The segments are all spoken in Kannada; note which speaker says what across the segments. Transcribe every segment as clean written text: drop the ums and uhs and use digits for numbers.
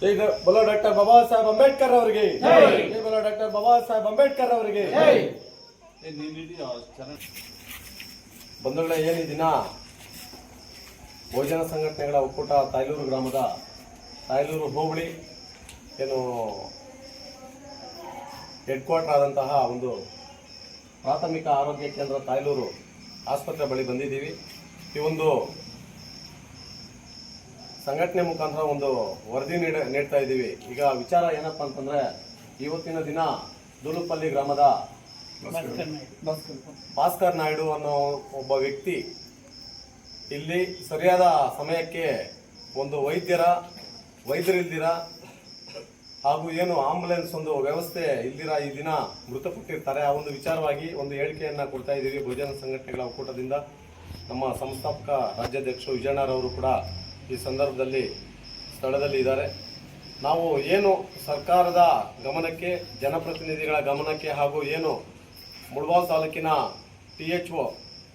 Speaker 1: ಜೈ ಬೋಲೋ ಡಾಕ್ಟರ್ ಬಾಬಾ ಸಾಹೇಬ್ ಅಂಬೇಡ್ಕರ್ ಅವರಿಗೆ ಜೈ ಬೋಲೋ ಡಾಕ್ಟರ್ ಬಾಬಾ ಸಾಹೇಬ್ ಅಂಬೇಡ್ಕರ್ ಅವರಿಗೆ ಬಂಧುಗಳೇ, ಏನು ಈ ದಿನ ಬಹುಜನ ಸಂಘಟನೆಗಳ ಒಕ್ಕೂಟ ತಾಯ್ಲೂರು ಗ್ರಾಮದ ತಾಯ್ಲೂರು ಹೋಬಳಿ ಏನು ಹೆಡ್ ಕ್ವಾರ್ಟರ್ ಆದಂತಹ ಒಂದು ಪ್ರಾಥಮಿಕ ಆರೋಗ್ಯ ಕೇಂದ್ರ ತಾಯ್ಲೂರು ಆಸ್ಪತ್ರೆ ಬಳಿ ಬಂದಿದ್ದೀವಿ. ಈ ಒಂದು ಸಂಘಟನೆ ಮುಖಾಂತರ ಒಂದು ವರದಿ ನೀಡ್ತಾ ಇದ್ದೀವಿ. ಈಗ ವಿಚಾರ ಏನಪ್ಪಾ ಅಂತಂದ್ರೆ, ಇವತ್ತಿನ ದಿನ ದೂಲುಪಲ್ಲಿ ಗ್ರಾಮದ ಭಾಸ್ಕರ್ ನಾಯ್ಡು ಅನ್ನೋ ಒಬ್ಬ ವ್ಯಕ್ತಿ ಇಲ್ಲಿ ಸರಿಯಾದ ಸಮಯಕ್ಕೆ ಒಂದು ವೈದ್ಯರಿಲ್ದಿರ ಹಾಗೂ ಏನು ಆಂಬುಲೆನ್ಸ್ ಒಂದು ವ್ಯವಸ್ಥೆ ಇಲ್ದಿರ ಈ ದಿನ ಮೃತಪಟ್ಟಿರ್ತಾರೆ. ಆ ಒಂದು ವಿಚಾರವಾಗಿ ಒಂದು ಹೇಳಿಕೆಯನ್ನ ಕೊಡ್ತಾ ಇದ್ದೀವಿ. ಬಹುಜನ ಸಂಘಟನೆಗಳ ಒಕ್ಕೂಟದಿಂದ ನಮ್ಮ ಸಂಸ್ಥಾಪಕ ರಾಜ್ಯಾಧ್ಯಕ್ಷರು ವಿಜಯಣ್ಣರವರು ಕೂಡ ಈ ಸಂದರ್ಭದಲ್ಲಿ ಸ್ಥಳದಲ್ಲಿ ಇದ್ದಾರೆ. ನಾವು ಏನು ಸರ್ಕಾರದ ಗಮನಕ್ಕೆ, ಜನಪ್ರತಿನಿಧಿಗಳ ಗಮನಕ್ಕೆ ಹಾಗೂ ಏನು ಮುಳಬಾಲ್ ತಾಲೂಕಿನ THO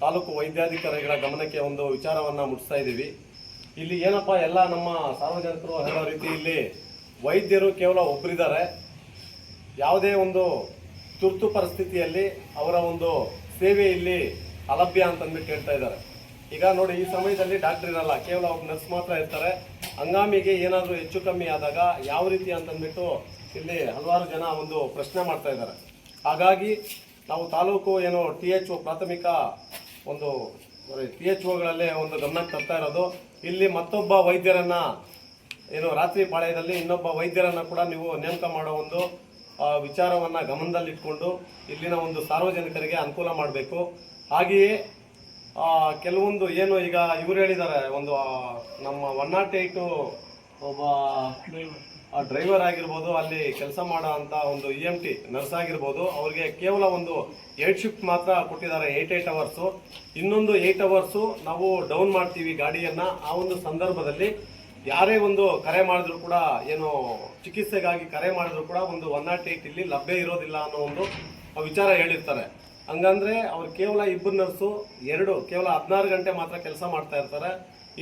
Speaker 1: ತಾಲೂಕು ವೈದ್ಯಾಧಿಕಾರಿಗಳ ಗಮನಕ್ಕೆ ಒಂದು ವಿಚಾರವನ್ನು ಮುಟ್ಟಿಸ್ತಾ ಇದ್ದೀವಿ. ಇಲ್ಲಿ ಏನಪ್ಪ ಎಲ್ಲ ನಮ್ಮ ಸಾರ್ವಜನಿಕರು ಹೇಳೋ ರೀತಿ ಇಲ್ಲಿ ವೈದ್ಯರು ಕೇವಲ ಒಬ್ಬರಿದ್ದಾರೆ. ಯಾವುದೇ ಒಂದು ತುರ್ತು ಪರಿಸ್ಥಿತಿಯಲ್ಲಿ ಅವರ ಒಂದು ಸೇವೆ ಇಲ್ಲಿ ಅಲಭ್ಯ ಅಂತಂದ್ಬಿಟ್ಟು ಹೇಳ್ತಾ ಇದ್ದಾರೆ. ಈಗ ನೋಡಿ, ಈ ಸಮಯದಲ್ಲಿ ಡಾಕ್ಟರ್ ಇರಲ್ಲ, ಕೇವಲ ಒಬ್ಬ ನರ್ಸ್ ಮಾತ್ರ ಇರ್ತಾರೆ. ಹಂಗಾಮಿಗೆ ಏನಾದರೂ ಹೆಚ್ಚು ಕಮ್ಮಿ ಆದಾಗ ಯಾವ ರೀತಿ ಅಂತಂದ್ಬಿಟ್ಟು ಇಲ್ಲಿ ಹಲವಾರು ಜನ ಒಂದು ಪ್ರಶ್ನೆ ಮಾಡ್ತಾ ಇದ್ದಾರೆ. ಹಾಗಾಗಿ ನಾವು ತಾಲೂಕು ಏನು THO ಪ್ರಾಥಮಿಕ ಒಂದು THOಗಳಲ್ಲೇ ಒಂದು ಗಮನಕ್ಕೆ ತರ್ತಾ ಇರೋದು, ಇಲ್ಲಿ ಮತ್ತೊಬ್ಬ ವೈದ್ಯರನ್ನ ಏನು ರಾತ್ರಿ ಪಾಳ್ಯದಲ್ಲಿ ಇನ್ನೊಬ್ಬ ವೈದ್ಯರನ್ನ ಕೂಡ ನೀವು ನೇಮಕ ಮಾಡೋ ಒಂದು ವಿಚಾರವನ್ನ ಗಮನದಲ್ಲಿಟ್ಕೊಂಡು ಇಲ್ಲಿನ ಒಂದು ಸಾರ್ವಜನಿಕರಿಗೆ ಅನುಕೂಲ ಮಾಡಬೇಕು. ಹಾಗೆಯೇ ಕೆಲವೊಂದು ಏನು ಈಗ ಇವರು ಹೇಳಿದ್ದಾರೆ, ಒಂದು ನಮ್ಮ 108 ಒಬ್ಬ ಡ್ರೈವರ್ ಆಗಿರ್ಬೋದು, ಅಲ್ಲಿ ಕೆಲಸ ಮಾಡೋ ಅಂತ ಒಂದು EMT ನರ್ಸ್ ಆಗಿರ್ಬೋದು, ಅವ್ರಿಗೆ ಕೇವಲ ಒಂದು 8 ಶಿಫ್ಟ್ ಮಾತ್ರ ಕೊಟ್ಟಿದ್ದಾರೆ, 8 ಅವರ್ಸು. ಇನ್ನೊಂದು 8 ಅವರ್ಸು ನಾವು ಡೌನ್ ಮಾಡ್ತೀವಿ ಗಾಡಿಯನ್ನ. ಆ ಒಂದು ಸಂದರ್ಭದಲ್ಲಿ ಯಾರೇ ಒಂದು ಕರೆ ಮಾಡಿದ್ರು ಕೂಡ, ಏನು ಚಿಕಿತ್ಸೆಗಾಗಿ ಕರೆ ಮಾಡಿದ್ರು ಕೂಡ ಒಂದು 108 ಇಲ್ಲಿ ಲಭ್ಯ ಇರೋದಿಲ್ಲ ಅನ್ನೋ ಒಂದು ವಿಚಾರ ಹೇಳಿರ್ತಾರೆ. ಹಂಗಂದ್ರೆ ಅವ್ರು ಕೇವಲ 2 ನರ್ಸು ಕೇವಲ 16 ಗಂಟೆ ಮಾತ್ರ ಕೆಲಸ ಮಾಡ್ತಾ ಇರ್ತಾರೆ.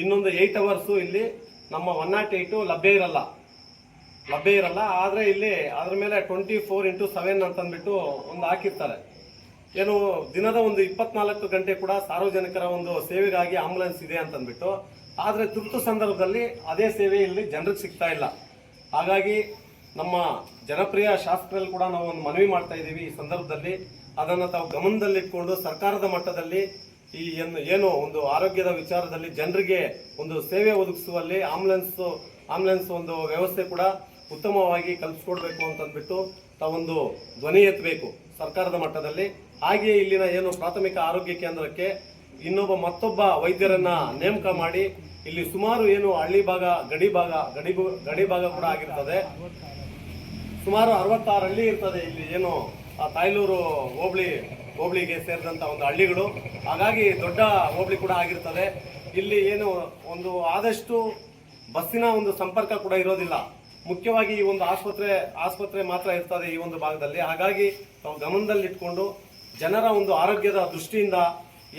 Speaker 1: ಇನ್ನೊಂದು 8 ಅವರ್ಸು ಇಲ್ಲಿ ನಮ್ಮ 108 ಲಭ್ಯ ಇರಲ್ಲ. ಆದ್ರೆ ಇಲ್ಲಿ ಅದ್ರ ಮೇಲೆ 24x7 ಅಂತಂದ್ಬಿಟ್ಟು ಒಂದು ಹಾಕಿರ್ತಾರೆ. ಏನು ದಿನದ ಒಂದು 24 ಗಂಟೆ ಕೂಡ ಸಾರ್ವಜನಿಕರ ಒಂದು ಸೇವೆಗಾಗಿ ಆಂಬುಲೆನ್ಸ್ ಇದೆ ಅಂತಂದ್ಬಿಟ್ಟು. ಆದ್ರೆ ತುರ್ತು ಸಂದರ್ಭದಲ್ಲಿ ಅದೇ ಸೇವೆ ಇಲ್ಲಿ ಜನರಿಗೆ ಸಿಗ್ತಾ ಇಲ್ಲ. ಹಾಗಾಗಿ ನಮ್ಮ ಜನಪ್ರಿಯ ಶಾಸಕರಲ್ಲಿ ಕೂಡ ನಾವು ಒಂದು ಮನವಿ ಮಾಡ್ತಾ ಇದ್ದೀವಿ. ಈ ಸಂದರ್ಭದಲ್ಲಿ ಅದನ್ನು ತಾವು ಗಮನದಲ್ಲಿಟ್ಕೊಂಡು ಸರ್ಕಾರದ ಮಟ್ಟದಲ್ಲಿ ಈ ಏನು ಒಂದು ಆರೋಗ್ಯದ ವಿಚಾರದಲ್ಲಿ ಜನರಿಗೆ ಒಂದು ಸೇವೆ ಒದಗಿಸುವಲ್ಲಿ ಆಂಬುಲೆನ್ಸ್ ಒಂದು ವ್ಯವಸ್ಥೆ ಕೂಡ ಉತ್ತಮವಾಗಿ ಕಲ್ಪಿಸ್ಕೊಡ್ಬೇಕು ಅಂತಂದ್ಬಿಟ್ಟು ತಾವೊಂದು ಧ್ವನಿ ಎತ್ತಬೇಕು ಸರ್ಕಾರದ ಮಟ್ಟದಲ್ಲಿ. ಹಾಗೆಯೇ ಇಲ್ಲಿನ ಏನು ಪ್ರಾಥಮಿಕ ಆರೋಗ್ಯ ಕೇಂದ್ರಕ್ಕೆ ಮತ್ತೊಬ್ಬ ವೈದ್ಯರನ್ನ ನೇಮಕ ಮಾಡಿ ಇಲ್ಲಿ ಸುಮಾರು ಏನು ಹಳ್ಳಿ ಭಾಗ, ಗಡಿ ಭಾಗ ಕೂಡ ಆಗಿರ್ತದೆ. ಸುಮಾರು 66 ಹಳ್ಳಿ ಇರ್ತದೆ ಇಲ್ಲಿ ಏನು ತಾಯ್ಲೂರು ಹೋಬಳಿಗೆ ಸೇರಿದಂತ ಒಂದು ಹಳ್ಳಿಗಳು. ಹಾಗಾಗಿ ದೊಡ್ಡ ಹೋಬಳಿ ಕೂಡ ಆಗಿರ್ತದೆ. ಇಲ್ಲಿ ಏನು ಒಂದು ಆದಷ್ಟು ಬಸ್ಸಿನ ಒಂದು ಸಂಪರ್ಕ ಕೂಡ ಇರೋದಿಲ್ಲ. ಮುಖ್ಯವಾಗಿ ಈ ಒಂದು ಆಸ್ಪತ್ರೆ ಮಾತ್ರ ಇರ್ತದೆ ಈ ಒಂದು ಭಾಗದಲ್ಲಿ. ಹಾಗಾಗಿ ತಾವು ಗಮನದಲ್ಲಿಟ್ಕೊಂಡು ಜನರ ಒಂದು ಆರೋಗ್ಯದ ದೃಷ್ಟಿಯಿಂದ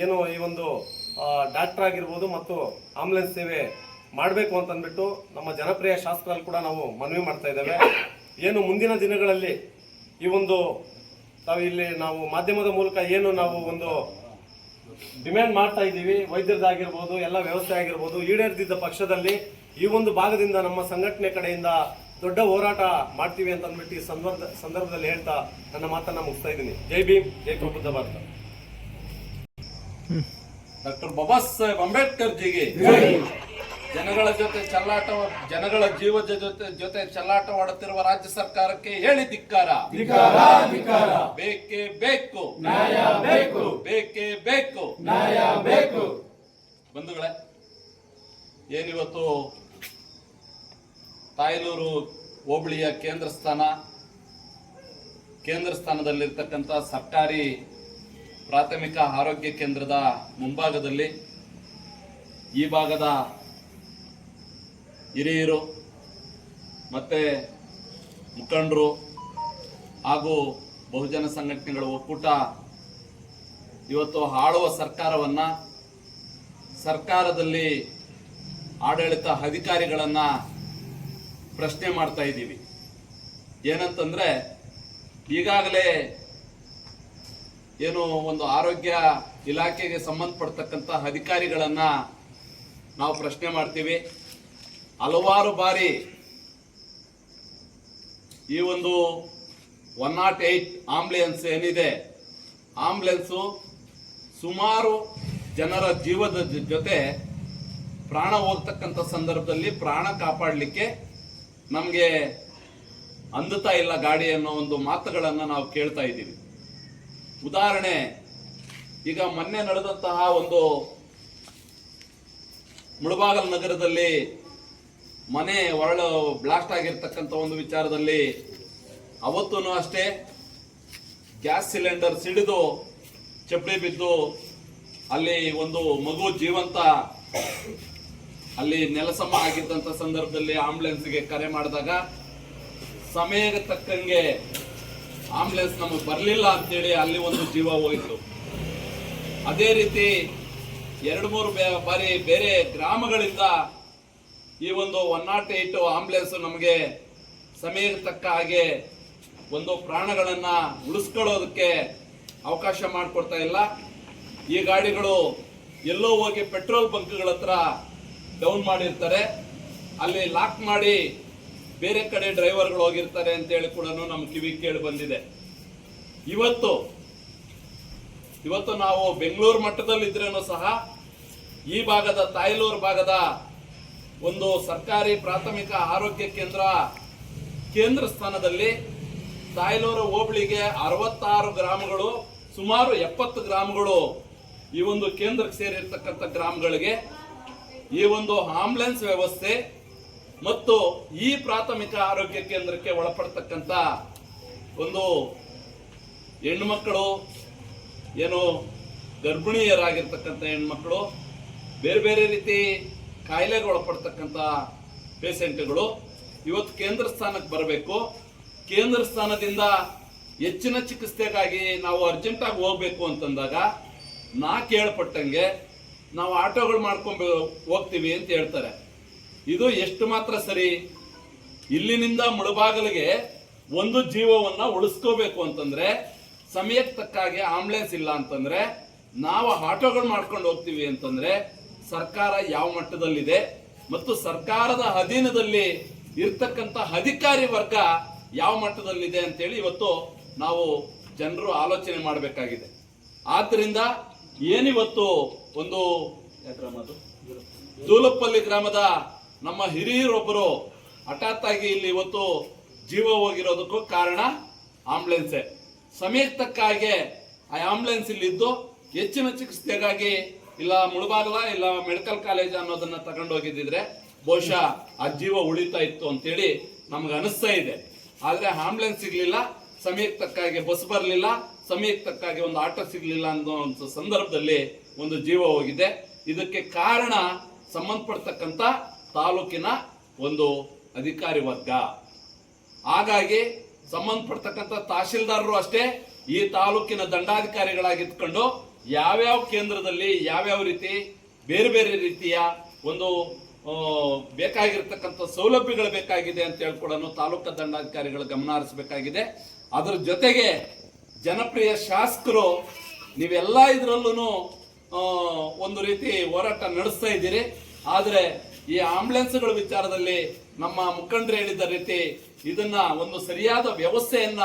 Speaker 1: ಏನು ಈ ಒಂದು ಡಾಕ್ಟರ್ ಆಗಿರ್ಬೋದು ಮತ್ತು ಆಂಬುಲೆನ್ಸ್ ಸೇವೆ ಮಾಡಬೇಕು ಅಂತಂದ್ಬಿಟ್ಟು ನಮ್ಮ ಜನಪ್ರಿಯ ಶಾಸಕರಲ್ಲಿ ಕೂಡ ನಾವು ಮನವಿ ಮಾಡ್ತಾ ಇದ್ದೇವೆ. ಏನು ಮುಂದಿನ ದಿನಗಳಲ್ಲಿ ಈ ಒಂದು ಇಲ್ಲಿ ನಾವು ಮಾಧ್ಯಮದ ಮೂಲಕ ಏನು ನಾವು ಒಂದು ಡಿಮ್ಯಾಂಡ್ ಮಾಡ್ತಾ ಇದ್ದೀವಿ, ವೈದ್ಯರದಾಗಿರ್ಬೋದು, ಎಲ್ಲ ವ್ಯವಸ್ಥೆ ಆಗಿರ್ಬೋದು, ಈಡೇರದಿದ್ದ ಪಕ್ಷದಲ್ಲಿ ಈ ಒಂದು ಭಾಗದಿಂದ ನಮ್ಮ ಸಂಘಟನೆ ಕಡೆಯಿಂದ ದೊಡ್ಡ ಹೋರಾಟ ಮಾಡ್ತೀವಿ ಅಂತ ಅಂದ್ಬಿಟ್ಟು ಈ ಸಂದರ್ಭದಲ್ಲಿ ಹೇಳ್ತಾ ನನ್ನ ಮಾತನ್ನ ಮುಗಿಸ್ತಾ ಇದ್ದೀನಿ. ಜೈ ಭೀಮ್, ಜೈ ಪ್ರಬುದ್ಧ ಭಾರತ.
Speaker 2: ಡಾಕ್ಟರ್ ಬಾಬಾ ಸಾಹೇಬ್ ಅಂಬೇಡ್ಕರ್ ಜಿಗೆ ಜನಗಳ ಜೀವದ ಜೊತೆ ಚೆಲ್ಲಾಟವಾಡುತ್ತಿರುವ ರಾಜ್ಯ ಸರ್ಕಾರಕ್ಕೆ ಹೇಳಿ ಧಿಕ್ಕಾರ. ಬೇಕೇ ಬೇಕು ನ್ಯಾಯ ಬೇಕು, ಬೇಕೇ ಬೇಕು ನ್ಯಾಯ ಬೇಕು. ಬಂಧುಗಳೇ, ಏನಿವತ್ತು ತಾಯ್ಲೂರು ಹೋಬಳಿಯ ಕೇಂದ್ರ ಸ್ಥಾನದಲ್ಲಿರ್ತಕ್ಕಂಥ ಸರ್ಕಾರಿ ಪ್ರಾಥಮಿಕ ಆರೋಗ್ಯ ಕೇಂದ್ರದ ಮುಂಭಾಗದಲ್ಲಿ ಈ ಭಾಗದ ಹಿರಿಯರು ಮತ್ತೆ ಮುಖಂಡರು ಹಾಗೂ ಬಹುಜನ ಸಂಘಟನೆಗಳ ಒಕ್ಕೂಟ ಇವತ್ತು ಆಳುವ ಸರ್ಕಾರದಲ್ಲಿ ಆಡಳಿತ ಅಧಿಕಾರಿಗಳನ್ನ ಪ್ರಶ್ನೆ ಮಾಡ್ತಾ ಇದ್ದೀವಿ. ಏನಂತಂದ್ರೆ ಈಗಾಗಲೇ ಏನು ಒಂದು ಆರೋಗ್ಯ ಇಲಾಖೆಗೆ ಸಂಬಂಧಪಡ್ತಕ್ಕಂಥ ಅಧಿಕಾರಿಗಳನ್ನ ನಾವು ಪ್ರಶ್ನೆ ಮಾಡ್ತೀವಿ. ಹಲವಾರು ಬಾರಿ ಈ ಒಂದು 108 ಆಂಬ್ಯುಲೆನ್ಸ್ ಏನಿದೆ, ಆಂಬ್ಯುಲೆನ್ಸು ಸುಮಾರು ಜನರ ಜೀವದ ಜೊತೆ ಪ್ರಾಣ ಹೋಗ್ತಕ್ಕಂಥ ಸಂದರ್ಭದಲ್ಲಿ ಪ್ರಾಣ ಕಾಪಾಡಲಿಕ್ಕೆ ನಮಗೆ ಅಂದುತ್ತಾ ಇಲ್ಲ ಗಾಡಿ ಅನ್ನೋ ಒಂದು ಮಾತುಗಳನ್ನು ನಾವು ಕೇಳ್ತಾ ಇದ್ದೀವಿ. ಉದಾಹರಣೆ, ಈಗ ಮೊನ್ನೆ ನಡೆದಂತಹ ಒಂದು ಮುಳಬಾಗಲ್ ನಗರದಲ್ಲಿ ಮನೆ ಬ್ಲಾಸ್ಟ್ ಆಗಿರ್ತಕ್ಕಂಥ ಒಂದು ವಿಚಾರದಲ್ಲಿ ಅವತ್ತೂ ಅಷ್ಟೇ ಗ್ಯಾಸ್ ಸಿಲಿಂಡರ್ ಸಿಡಿದು ಚಪ್ಪಡಿ ಬಿದ್ದು ಅಲ್ಲಿ ಒಂದು ಮಗು ಜೀವಂತ ಅಲ್ಲಿ ನೆಲಸಮ ಆಗಿದ್ದಂಥ ಸಂದರ್ಭದಲ್ಲಿ ಆಂಬ್ಯುಲೆನ್ಸ್ಗೆ ಕರೆ ಮಾಡಿದಾಗ ಸಮಯಕ್ಕೆ ತಕ್ಕಂಗೆ ಆಂಬ್ಯುಲೆನ್ಸ್ ನಮಗೆ ಬರಲಿಲ್ಲ ಅಂತೇಳಿ ಅಲ್ಲಿ ಒಂದು ಜೀವ ಹೋಯಿತು. ಅದೇ ರೀತಿ 2-3 ಬಾರಿ ಬೇರೆ ಗ್ರಾಮಗಳಿಂದ ಈ ಒಂದು 108 ಆಂಬ್ಯುಲೆನ್ಸ್ ನಮಗೆ ಸಮಯಕ್ಕೆ ತಕ್ಕ ಹಾಗೆ ಒಂದು ಪ್ರಾಣಗಳನ್ನ ಉಳಿಸ್ಕೊಳ್ಳೋದಕ್ಕೆ ಅವಕಾಶ ಮಾಡಿಕೊಡ್ತಾ ಇಲ್ಲ. ಈ ಗಾಡಿಗಳು ಎಲ್ಲೋ ಹೋಗಿ ಪೆಟ್ರೋಲ್ ಬಂಕ್ಗಳ ಹತ್ರ ಡೌನ್ ಮಾಡಿರ್ತಾರೆ, ಅಲ್ಲಿ ಲಾಕ್ ಮಾಡಿ ಬೇರೆ ಕಡೆ ಡ್ರೈವರ್ಗಳು ಹೋಗಿರ್ತಾರೆ ಅಂತೇಳಿ ಕೂಡ ನಮ್ಮ ಕಿವಿ ಕೇಳಿ ಬಂದಿದೆ. ಇವತ್ತು ನಾವು ಬೆಂಗಳೂರು ಮಟ್ಟದಲ್ಲಿ ಇದ್ರೇನು ಸಹ ಈ ಭಾಗದ ತಾಯ್ಲೂರು ಭಾಗದ ಒಂದು ಸರ್ಕಾರಿ ಪ್ರಾಥಮಿಕ ಆರೋಗ್ಯ ಕೇಂದ್ರ ಸ್ಥಾನದಲ್ಲಿ ತಾಯ್ಲೂರು ಹೋಬಳಿಗೆ 66 ಗ್ರಾಮಗಳು, ಸುಮಾರು 70 ಗ್ರಾಮಗಳು ಈ ಒಂದು ಕೇಂದ್ರಕ್ಕೆ ಸೇರಿರ್ತಕ್ಕಂಥ ಗ್ರಾಮಗಳಿಗೆ ಈ ಒಂದು ಆಂಬ್ಯುಲೆನ್ಸ್ ವ್ಯವಸ್ಥೆ ಮತ್ತು ಈ ಪ್ರಾಥಮಿಕ ಆರೋಗ್ಯ ಕೇಂದ್ರಕ್ಕೆ ಒಳಪಡ್ತಕ್ಕಂಥ ಒಂದು ಹೆಣ್ಮಕ್ಕಳು, ಏನು ಗರ್ಭಿಣಿಯರಾಗಿರ್ತಕ್ಕಂಥ ಹೆಣ್ಮಕ್ಳು, ಬೇರೆ ಬೇರೆ ರೀತಿ ಕಾಯಿಲೆಗೆ ಒಳಪಡ್ತಕ್ಕಂಥ ಪೇಷಂಟ್ಗಳು ಇವತ್ತು ಕೇಂದ್ರ ಸ್ಥಾನಕ್ಕೆ ಬರಬೇಕು. ಕೇಂದ್ರ ಸ್ಥಾನದಿಂದ ಹೆಚ್ಚಿನ ಚಿಕಿತ್ಸೆಗಾಗಿ ನಾವು ಅರ್ಜೆಂಟಾಗಿ ಹೋಗ್ಬೇಕು ಅಂತಂದಾಗ ನಾ ಕೇಳ್ಪಟ್ಟಂಗೆ ನಾವು ಆಟೋಗಳು ಮಾಡ್ಕೊಂಡು ಹೋಗ್ತೀವಿ ಅಂತ ಹೇಳ್ತಾರೆ. ಇದು ಎಷ್ಟು ಮಾತ್ರ ಸರಿ? ಇಲ್ಲಿನಿಂದ ಮುಳಬಾಗಲಿಗೆ ಒಂದು ಜೀವವನ್ನ ಉಳಿಸ್ಕೋಬೇಕು ಅಂತಂದ್ರೆ ಸಮಯಕ್ಕೆ ತಕ್ಕ ಹಾಗೆ ಆಂಬ್ಯುಲೆನ್ಸ್ ಇಲ್ಲ ಅಂತಂದ್ರೆ ನಾವು ಆಟೋಗಳು ಮಾಡ್ಕೊಂಡು ಹೋಗ್ತೀವಿ ಅಂತಂದ್ರೆ ಸರ್ಕಾರ ಯಾವ ಮಟ್ಟದಲ್ಲಿದೆ ಮತ್ತು ಸರ್ಕಾರದ ಅಧೀನದಲ್ಲಿ ಇರ್ತಕ್ಕಂಥ ಅಧಿಕಾರಿ ವರ್ಗ ಯಾವ ಮಟ್ಟದಲ್ಲಿದೆ ಅಂತೇಳಿ ಇವತ್ತು ನಾವು ಜನರು ಆಲೋಚನೆ ಮಾಡಬೇಕಾಗಿದೆ. ಆದ್ರಿಂದ ಏನಿವತ್ತು ಒಂದು ದೂಲಪ್ಪಲ್ಲಿ ಗ್ರಾಮದ ನಮ್ಮ ಹಿರಿಯರೊಬ್ಬರು ಹಠಾತ್ ಆಗಿ ಇಲ್ಲಿ ಇವತ್ತು ಜೀವ ಹೋಗಿರೋದಕ್ಕೂ ಕಾರಣ ಆಂಬ್ಯುಲೆನ್ಸೇ. ಸಮಯಕ್ಕೆ ತಕ್ಕ ಹಾಗೆ ಆ ಆಂಬ್ಯುಲೆನ್ಸ್ ಇಲ್ಲಿದ್ದು ಹೆಚ್ಚಿನ ಚಿಕಿತ್ಸೆಗಾಗಿ ಇಲ್ಲ ಮುಳಬಾಗಲ ಇಲ್ಲ ಮೆಡಿಕಲ್ ಕಾಲೇಜ್ ಅನ್ನೋದನ್ನ ತಗೊಂಡು ಹೋಗಿದ್ದಿದ್ರೆ ಬಹುಶಃ ಆ ಜೀವ ಉಳಿತಾ ಇತ್ತು ಅಂತೇಳಿ ನಮ್ಗೆ ಅನಿಸ್ತಾ ಇದೆ. ಆದ್ರೆ ಆಂಬ್ಯುಲೆನ್ಸ್ ಸಿಗ್ಲಿಲ್ಲ, ಸಮಯಕ್ಕೆ ತಕ್ಕ ಹಾಗೆ ಬಸ್ ಬರಲಿಲ್ಲ, ಸಮಯಕ್ಕೆ ತಕ್ಕ ಹಾಗೆ ಒಂದು ಆಟೋ ಸಿಗ್ಲಿಲ್ಲ ಅನ್ನೋ ಒಂದು ಸಂದರ್ಭದಲ್ಲಿ ಒಂದು ಜೀವ ಹೋಗಿದೆ. ಇದಕ್ಕೆ ಕಾರಣ ಸಂಬಂಧಪಡ್ತಕ್ಕಂಥ ತಾಲೂಕಿನ ಒಂದು ಅಧಿಕಾರಿ ವರ್ಗ. ಹಾಗಾಗಿ ಸಂಬಂಧಪಡ್ತಕ್ಕಂಥ ತಹಶೀಲ್ದಾರರು ಅಷ್ಟೇ ಈ ತಾಲೂಕಿನ ದಂಡಾಧಿಕಾರಿಗಳಾಗಿದ್ಕೊಂಡು ಯಾವ್ಯಾವ ಕೇಂದ್ರದಲ್ಲಿ ಯಾವ್ಯಾವ ರೀತಿ ಬೇರೆ ಬೇರೆ ರೀತಿಯ ಒಂದು ಬೇಕಾಗಿರ್ತಕ್ಕಂಥ ಸೌಲಭ್ಯಗಳು ಬೇಕಾಗಿದೆ ಅಂತ ಹೇಳ್ಕೊಡೋನು ತಾಲೂಕು ದಂಡಾಧಿಕಾರಿಗಳ ಗಮನ ಹರಿಸಬೇಕಾಗಿದೆ. ಅದರ ಜೊತೆಗೆ ಜನಪ್ರಿಯ ಶಾಸಕರು ನೀವೆಲ್ಲ ಇದ್ರಲ್ಲೂ ಒಂದು ರೀತಿ ಹೋರಾಟ ನಡೆಸ್ತಾ ಇದ್ದೀರಿ. ಆದ್ರೆ ಈ ಆಂಬ್ಯುಲೆನ್ಸ್ಗಳ ವಿಚಾರದಲ್ಲಿ ನಮ್ಮ ಮುಖಂಡರು ಹೇಳಿದ ರೀತಿ ಇದನ್ನ ಒಂದು ಸರಿಯಾದ ವ್ಯವಸ್ಥೆಯನ್ನ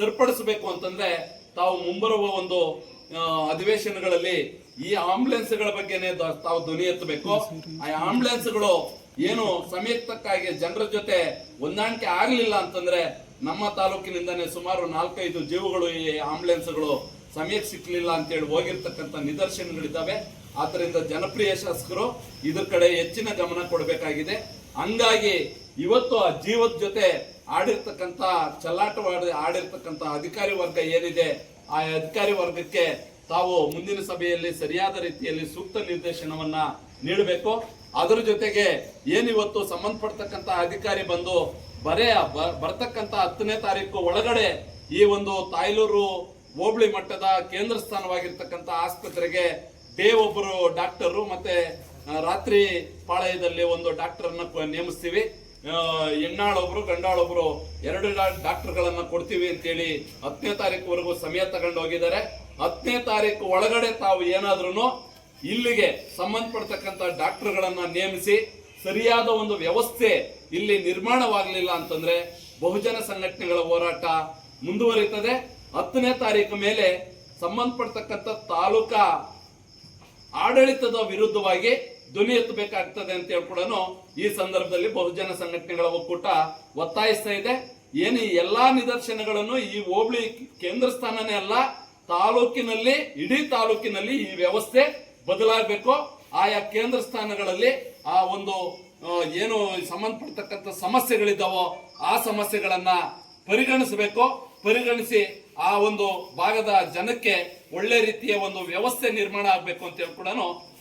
Speaker 2: ಸರಿಪಡಿಸಬೇಕು ಅಂತಂದ್ರೆ ತಾವು ಮುಂಬರುವ ಒಂದು ಅಧಿವೇಶನಗಳಲ್ಲಿ ಈ ಆಂಬ್ಯುಲೆನ್ಸ್ಗಳ ಬಗ್ಗೆನೇ ತಾವು ಧ್ವನಿ ಎತ್ತಬೇಕು. ಆ ಆಂಬ್ಯುಲೆನ್ಸ್ಗಳು ಏನು ಸಮಯಕ್ಕೆ ತಕ್ಕ ಹಾಗೆ ಜನರ ಜೊತೆ ಹೊಂದಾಣಿಕೆ ಆಗ್ಲಿಲ್ಲ ಅಂತಂದ್ರೆ ನಮ್ಮ ತಾಲೂಕಿನಿಂದನೇ ಸುಮಾರು 4-5 ಜೀವಗಳು ಈ ಆಂಬ್ಯುಲೆನ್ಸ್ಗಳು ಸಮಯಕ್ಕೆ ಸಿಕ್ಲಿಲ್ಲ ಅಂತೇಳಿ ಹೋಗಿರ್ತಕ್ಕಂಥ ನಿದರ್ಶನಗಳಿದ್ದಾವೆ. ಆದ್ದರಿಂದ ಜನಪ್ರಿಯ ಶಾಸಕರು ಇದ್ರ ಕಡೆ ಹೆಚ್ಚಿನ ಗಮನ ಕೊಡಬೇಕಾಗಿದೆ. ಹಂಗಾಗಿ ಇವತ್ತು ಆ ಜೀವದ ಜೊತೆ ಆಡಿರ್ತಕ್ಕಂಥ ಆಡಿರ್ತಕ್ಕಂಥ ಅಧಿಕಾರಿ ವರ್ಗ ಏನಿದೆ ಆ ಅಧಿಕಾರಿ ವರ್ಗಕ್ಕೆ ತಾವು ಮುಂದಿನ ಸಭೆಯಲ್ಲಿ ಸರಿಯಾದ ರೀತಿಯಲ್ಲಿ ಸೂಕ್ತ ನಿರ್ದೇಶನವನ್ನ ನೀಡಬೇಕು. ಅದರ ಜೊತೆಗೆ ಏನಿವತ್ತು ಸಂಬಂಧಪಡ್ತಕ್ಕಂಥ ಅಧಿಕಾರಿ ಬಂದು ಬರ್ತಕ್ಕಂಥ 10ನೇ ತಾರೀಕು ಒಳಗಡೆ ಈ ಒಂದು ತಾಯ್ಲೂರು ಹೋಬಳಿ ಮಟ್ಟದ ಕೇಂದ್ರ ಸ್ಥಾನವಾಗಿರ್ತಕ್ಕಂಥ ಆಸ್ಪತ್ರೆಗೆ ಡೇ ಒಬ್ಬರು ಡಾಕ್ಟರು ಮತ್ತೆ ರಾತ್ರಿ ಪಾಳಯದಲ್ಲಿ ಒಂದು ಡಾಕ್ಟರ್ ಅನ್ನ ನೇಮಿಸ್ತೀವಿ. ಹೆಣ್ಣಾಳೊಬ್ರು ಗಂಡಾಳೊಬ್ರು 2 ಡಾಕ್ಟರ್ಗಳನ್ನ ಕೊಡ್ತೀವಿ ಅಂತೇಳಿ 10ನೇ ತಾರೀಕುವರೆಗೂ ಸಮಯ ತಗೊಂಡು ಹೋಗಿದ್ದಾರೆ. 10ನೇ ತಾರೀಕು ಒಳಗಡೆ ತಾವು ಏನಾದ್ರೂ ಇಲ್ಲಿಗೆ ಸಂಬಂಧಪಡ್ತಕ್ಕಂಥ ಡಾಕ್ಟರ್ಗಳನ್ನ ನೇಮಿಸಿ ಸರಿಯಾದ ಒಂದು ವ್ಯವಸ್ಥೆ ಇಲ್ಲಿ ನಿರ್ಮಾಣವಾಗಲಿಲ್ಲ ಅಂತಂದ್ರೆ ಬಹುಜನ ಸಂಘಟನೆಗಳ ಹೋರಾಟ ಮುಂದುವರಿಯುತ್ತದೆ. 10ನೇ ತಾರೀಕು ಮೇಲೆ ಸಂಬಂಧಪಡ್ತಕ್ಕಂಥ ತಾಲೂಕಾ ಆಡಳಿತದ ವಿರುದ್ಧವಾಗಿ ಧ್ವನಿ ಎತ್ತಬೇಕಾಗ್ತದೆ ಅಂತ ಹೇಳಿ ಕೂಡ ಈ ಸಂದರ್ಭದಲ್ಲಿ ಬಹುಜನ ಸಂಘಟನೆಗಳ ಒಕ್ಕೂಟ ಒತ್ತಾಯಿಸ್ತಾ ಇದೆ. ಏನು ಈ ಎಲ್ಲಾ ನಿದರ್ಶನಗಳನ್ನು ಈ ಹೋಬಳಿ ಕೇಂದ್ರ ಸ್ಥಾನನೇ ಅಲ್ಲ, ತಾಲೂಕಿನಲ್ಲಿ ಇಡೀ ತಾಲೂಕಿನಲ್ಲಿ ಈ ವ್ಯವಸ್ಥೆ ಬದಲಾಗಬೇಕು. ಆಯಾ ಕೇಂದ್ರ ಸ್ಥಾನಗಳಲ್ಲಿ ಆ ಒಂದು ಏನು ಸಂಬಂಧಪಡ್ತಕ್ಕಂಥ ಸಮಸ್ಯೆಗಳಿದ್ದಾವೋ ಆ ಸಮಸ್ಯೆಗಳನ್ನ ಪರಿಗಣಿಸಬೇಕು. ಪರಿಗಣಿಸಿ ಆ ಒಂದು ಭಾಗದ ಜನಕ್ಕೆ ಒಳ್ಳೆ ರೀತಿಯ ಒಂದು ವ್ಯವಸ್ಥೆ ನಿರ್ಮಾಣ ಆಗಬೇಕು ಅಂತ ಹೇಳಿ ಕೂಡ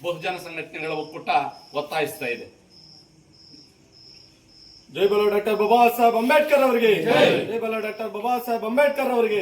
Speaker 2: ಬಹುಜನ ಸಂಘಟನೆಗಳ ಒಕ್ಕೂಟ ಒತ್ತಾಯಿಸ್ತಾ ಇದೆ.
Speaker 1: ಜೈ ಬೋಲೋ ಡಾಕ್ಟರ್ ಬಾಬಾ ಸಾಹೇಬ್ ಅಂಬೇಡ್ಕರ್ ಅವರಿಗೆ, ಜೈ ಬೋಲೋ ಡಾಕ್ಟರ್ ಬಾಬಾ ಸಾಹೇಬ್ ಅಂಬೇಡ್ಕರ್ ಅವರಿಗೆ.